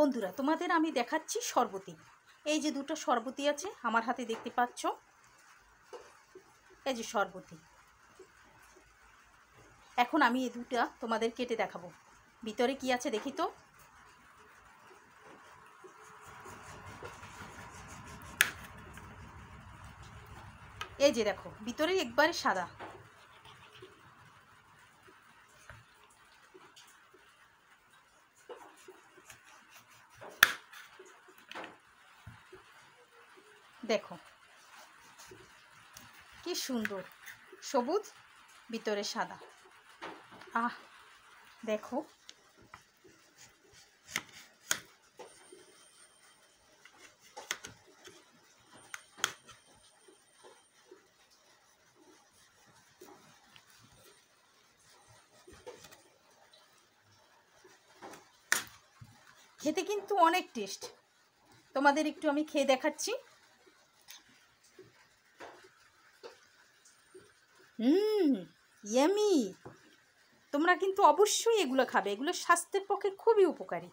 বন্ধুরা তোমাদের আমি দেখাচ্ছি শরবতি। এই যে দুটো শরবতি আছে আমার হাতে, দেখতে পাচ্ছ, এই যে শরবতি। এখন আমি এই দুটো তোমাদের কেটে দেখাবো, ভিতরে কি আছে দেখি তো। এই যে দেখো, ভিতরে একবারে সাদা। দেখো কি সুন্দর, সবুজ ভিতরে সাদা। আহ দেখো, খেতে কিন্তু অনেক টেস্ট। তোমাদের একটু আমি খেয়ে দেখাচ্ছি। ইয়ামি। তোমরা কিন্তু অবশ্যই এগুলো খাবে, এগুলো স্বাস্থ্যের পক্ষে খুবই উপকারী।